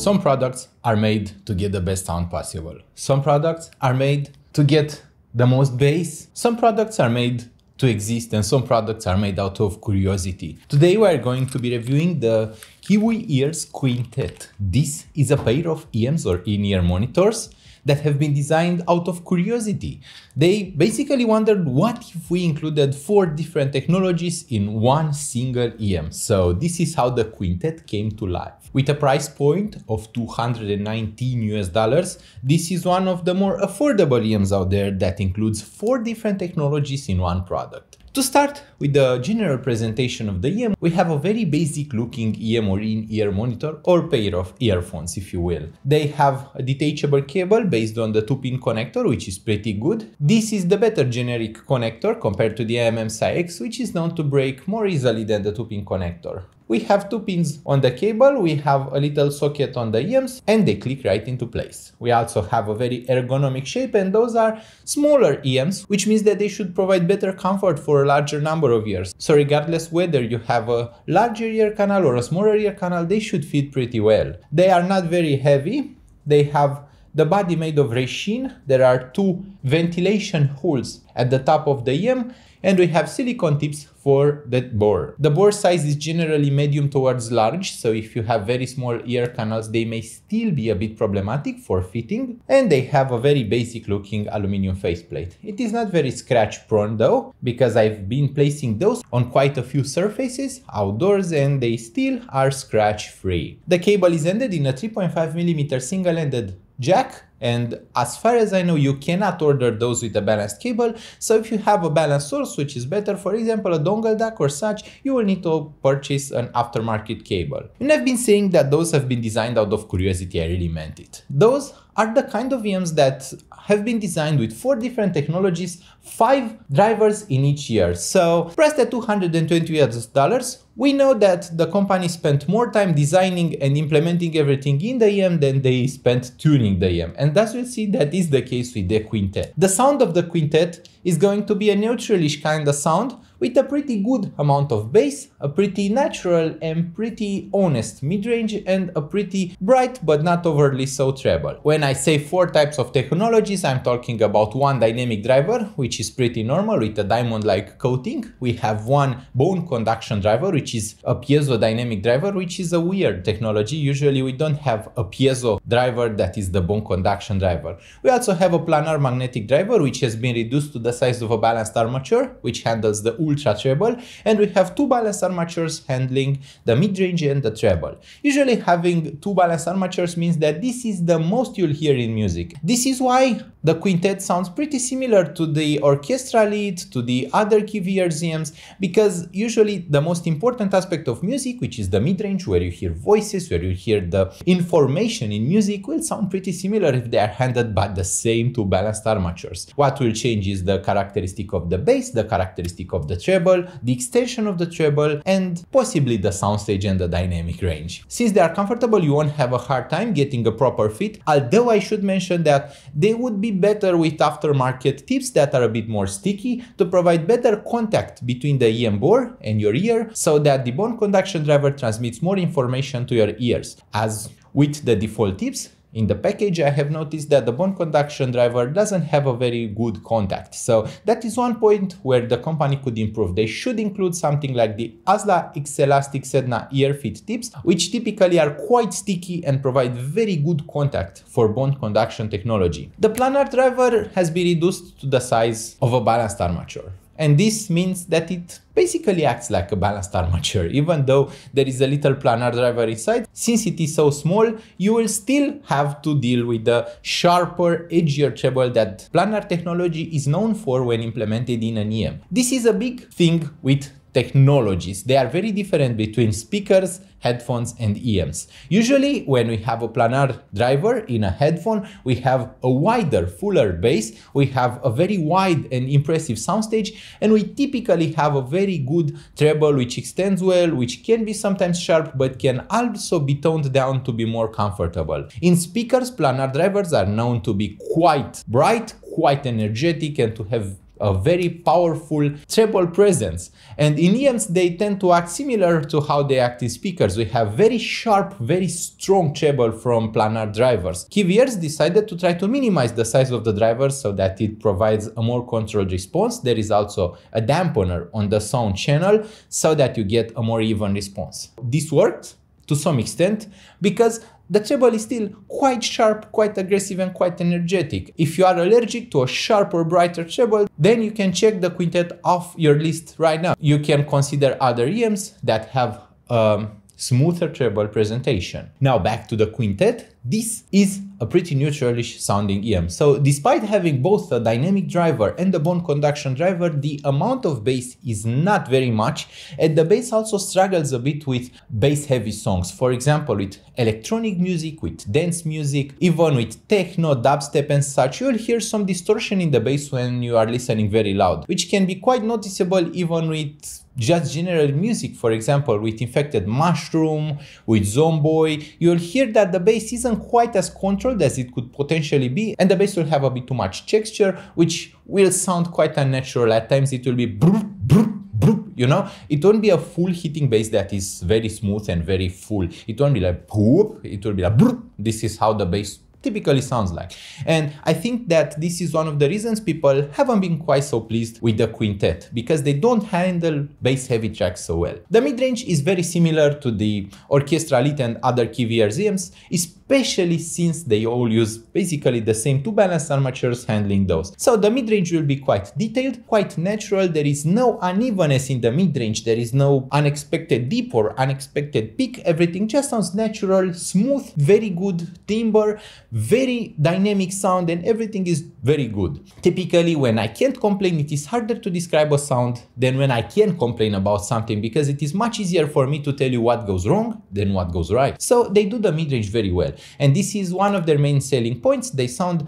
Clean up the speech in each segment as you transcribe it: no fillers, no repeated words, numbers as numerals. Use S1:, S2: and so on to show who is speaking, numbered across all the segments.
S1: Some products are made to get the best sound possible. Some products are made to get the most bass. Some products are made to exist, and some products are made out of curiosity. Today we are going to be reviewing the KIWI Ears Quintet. This is a pair of IEMs or in-ear monitors that have been designed out of curiosity. They basically wondered, what if we included 4 different technologies in one single IEM? So this is how the Quintet came to life. With a price point of $219 US, this is one of the more affordable IEMs out there that includes 4 different technologies in one product. To start with the general presentation of the IEM, we have a very basic looking IEM or in-ear monitor or pair of earphones, if you will. They have a detachable cable based on the 2-pin connector, which is pretty good. This is the better generic connector compared to the IEMs IX, which is known to break more easily than the 2-pin connector. We have 2 pins on the cable, we have a little socket on the IEMs, and they click right into place. We also have a very ergonomic shape, and those are smaller IEMs, which means that they should provide better comfort for a larger number of ears. So regardless whether you have a larger ear canal or a smaller ear canal, they should fit pretty well. They are not very heavy. They have the body made of resin. There are 2 ventilation holes at the top of the IEM, and we have silicone tips for the bore. The bore size is generally medium towards large, so if you have very small ear canals, they may still be a bit problematic for fitting, and they have a very basic looking aluminum faceplate. It is not very scratch prone though, because I've been placing those on quite a few surfaces outdoors and they still are scratch free. The cable is ended in a 3.5mm single-ended jack, and as far as I know, you cannot order those with a balanced cable. So if you have a balanced source, which is better, for example a dongle jack or such, you will need to purchase an aftermarket cable. And I've been saying that those have been designed out of curiosity. I really meant it. Those are the kind of IEMs that have been designed with 4 different technologies, 5 drivers in each ear. So priced at $220 US, we know that the company spent more time designing and implementing everything in the IEM than they spent tuning the IEM. And as we'll see, that is the case with the Quintet. The sound of the Quintet is going to be a neutralish kind of sound with a pretty good amount of bass, a pretty natural and pretty honest mid-range, and a pretty bright but not overly so treble. When I say 4 types of technologies, I'm talking about 1 dynamic driver, which is pretty normal with a diamond-like coating. We have 1 bone conduction driver, which is a piezo dynamic driver, which is a weird technology. Usually we don't have a piezo driver that is the bone conduction driver. We also have a planar magnetic driver, which has been reduced to the size of a balanced armature, which handles the ultra treble, and we have 2 balanced armatures handling the mid-range and the treble. Usually having 2 balanced armatures means that this is the most you'll hear in music. This is why the Quintet sounds pretty similar to the orchestra lead, to the other KIWI IEMs, because usually the most important aspect of music, which is the mid-range, where you hear voices, where you hear the information in music, will sound pretty similar if they are handled by the same 2 balanced armatures. What will change is the characteristic of the bass, the characteristic of the treble, the extension of the treble, and possibly the soundstage and the dynamic range. Since they are comfortable, you won't have a hard time getting a proper fit, although I should mention that they would be better with aftermarket tips that are a bit more sticky to provide better contact between the IEM bore and your ear, so that the bone conduction driver transmits more information to your ears. As with the default tips in the package, I have noticed that the bone conduction driver doesn't have a very good contact. So that is 1 point where the company could improve. They should include something like the ASLA X-Elastic Sedna ear fit tips, which typically are quite sticky and provide very good contact for bone conduction technology. The planar driver has been reduced to the size of a balanced armature. And this means that it basically acts like a balanced armature. Even though there is a little planar driver inside, since it is so small, you will still have to deal with the sharper, edgier treble that planar technology is known for when implemented in an IEM. This is a big thing with technologies. They are very different between speakers, headphones, and IEMs. Usually when we have a planar driver in a headphone, we have a wider, fuller bass, we have a very wide and impressive soundstage, and we typically have a very good treble which extends well, which can be sometimes sharp, but can also be toned down to be more comfortable. In speakers, planar drivers are known to be quite bright, quite energetic, and to have a very powerful treble presence. And in EMs, they tend to act similar to how they act in speakers. We have very sharp, very strong treble from planar drivers. KIWIers decided to try to minimize the size of the drivers so that it provides a more controlled response. There is also a dampener on the sound channel so that you get a more even response. This worked to some extent because the treble is still quite sharp, quite aggressive, and quite energetic. If you are allergic to a sharp or brighter treble, then you can check the Quintet off your list right now. You can consider other EMs that have smoother treble presentation. Now back to the Quintet. This is a pretty neutralish sounding EM. So despite having both a dynamic driver and a bone conduction driver, the amount of bass is not very much, and the bass also struggles a bit with bass heavy songs. For example, with electronic music, with dance music, even with techno, dubstep and such, you'll hear some distortion in the bass when you are listening very loud, which can be quite noticeable even with just general music. For example, with Infected Mushroom, with Zomboy, you'll hear that the bass isn't quite as controlled as it could potentially be, and the bass will have a bit too much texture, which will sound quite unnatural. At times it will be broop, broop, broop, you know? It won't be a full hitting bass that is very smooth and very full. It won't be like poop, it will be like broop. This is how the bass typically sounds like. And I think that this is one of the reasons people haven't been quite so pleased with the Quintet, because they don't handle bass heavy tracks so well. The mid-range is very similar to the Orchestralite and other KIWI EMs, especially since they all use basically the same two balanced armatures handling those. So the mid-range will be quite detailed, quite natural. There is no unevenness in the mid-range. There is no unexpected dip or unexpected peak. Everything just sounds natural, smooth, very good timbre, very dynamic sound, and everything is very good. Typically, when I can't complain, it is harder to describe a sound than when I can complain about something, because it is much easier for me to tell you what goes wrong than what goes right. So they do the mid-range very well. And this is one of their main selling points. They sound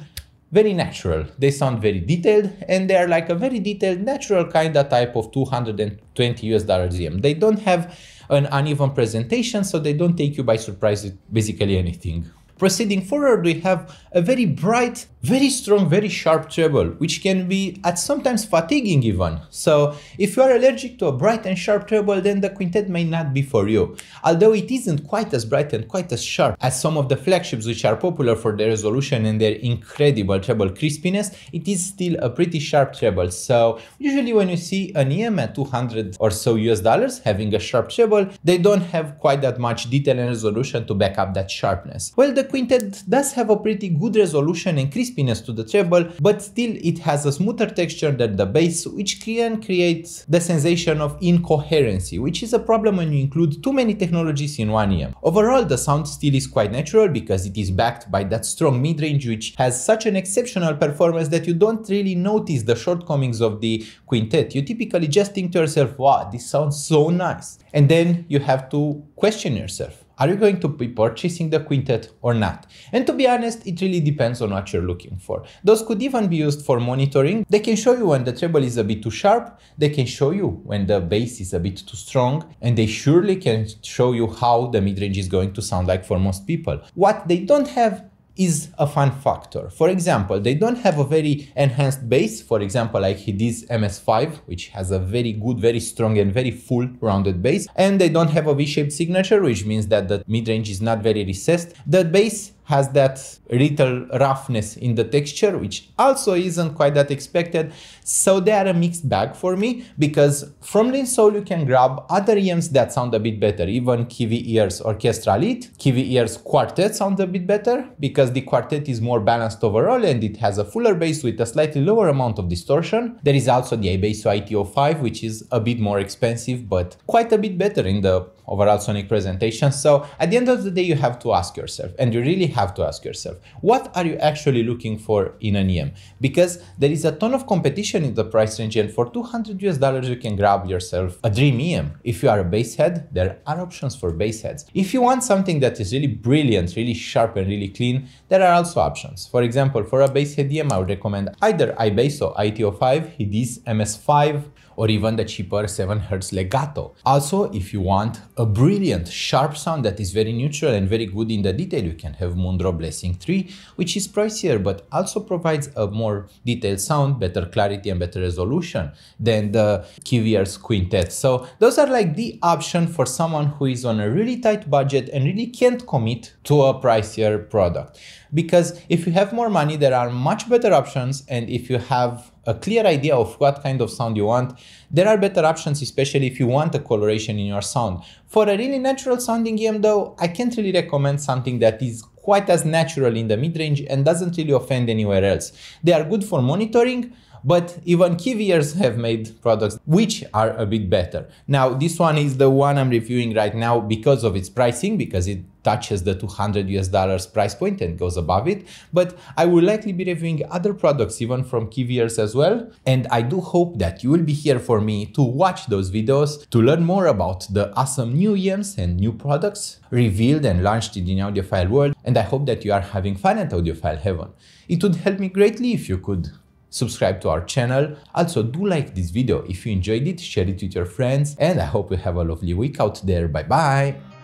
S1: very natural. They sound very detailed, and they are like a very detailed, natural kind of type of $220 EM. They don't have an uneven presentation, so they don't take you by surprise with basically anything. Proceeding forward, we have a very bright, very strong, very sharp treble, which can be at sometimes fatiguing even. So if you are allergic to a bright and sharp treble, then the Quintet may not be for you. Although it isn't quite as bright and quite as sharp as some of the flagships, which are popular for their resolution and their incredible treble crispiness, it is still a pretty sharp treble. So usually when you see an EM at $200 or so US having a sharp treble, they don't have quite that much detail and resolution to back up that sharpness. Well, the Quintet does have a pretty good resolution and crispiness to the treble, but still it has a smoother texture than the bass, which can create the sensation of incoherency, which is a problem when you include too many technologies in one EM. Overall, the sound still is quite natural because it is backed by that strong mid-range, which has such an exceptional performance that you don't really notice the shortcomings of the Quintet. You typically just think to yourself, wow, this sounds so nice. And then you have to question yourself. Are you going to be purchasing the Quintet or not? And to be honest, it really depends on what you're looking for. Those could even be used for monitoring. They can show you when the treble is a bit too sharp, they can show you when the bass is a bit too strong, and they surely can show you how the mid-range is going to sound like for most people. What they don't have is a fun factor. For example, they don't have a very enhanced bass, for example, like this MS5, which has a very good, very strong and very full rounded bass, and they don't have a V-shaped signature, which means that the mid-range is not very recessed. The bass has that little roughness in the texture, which also isn't quite that expected. So they are a mixed bag for me, because from Linsoul you can grab other EMs that sound a bit better. Even KIWI Orchestralite, KIWI Quartet sounds a bit better because the Quartet is more balanced overall and it has a fuller bass with a slightly lower amount of distortion. There is also the Audiophile IT05, which is a bit more expensive but quite a bit better in the overall sonic presentation. So at the end of the day, you have to ask yourself, and you really have to ask yourself, what are you actually looking for in an EM? Because there is a ton of competition in the price range, and for $200 you can grab yourself a dream EM. If you are a bass head, there are options for bass heads. If you want something that is really brilliant, really sharp and really clean, there are also options. For example, for a bass head EM, I would recommend either iBass or IT05, this MS5, or even the cheaper 7 Hz legato. Also, if you want a brilliant, sharp sound that is very neutral and very good in the detail, you can have Mundro Blessing 3, which is pricier but also provides a more detailed sound, better clarity and better resolution than the KIWI's Quintet. So those are like the option for someone who is on a really tight budget and really can't commit to a pricier product. Because if you have more money, there are much better options, and if you have a clear idea of what kind of sound you want, there are better options, especially if you want a coloration in your sound. For a really natural sounding EM though, I can't really recommend something that is quite as natural in the mid-range and doesn't really offend anywhere else. They are good for monitoring, but even KIWIers have made products which are a bit better. Now, this one is the one I'm reviewing right now because of its pricing, because it touches the $200 price point and goes above it. But I will likely be reviewing other products even from KIWIers as well. And I do hope that you will be here for me to watch those videos, to learn more about the awesome new EMs and new products revealed and launched in the audiophile world. And I hope that you are having fun at Audiophile Heaven. It would help me greatly if you could subscribe to our channel. Also, do like this video if you enjoyed it, share it with your friends, and I hope you have a lovely week out there. Bye bye!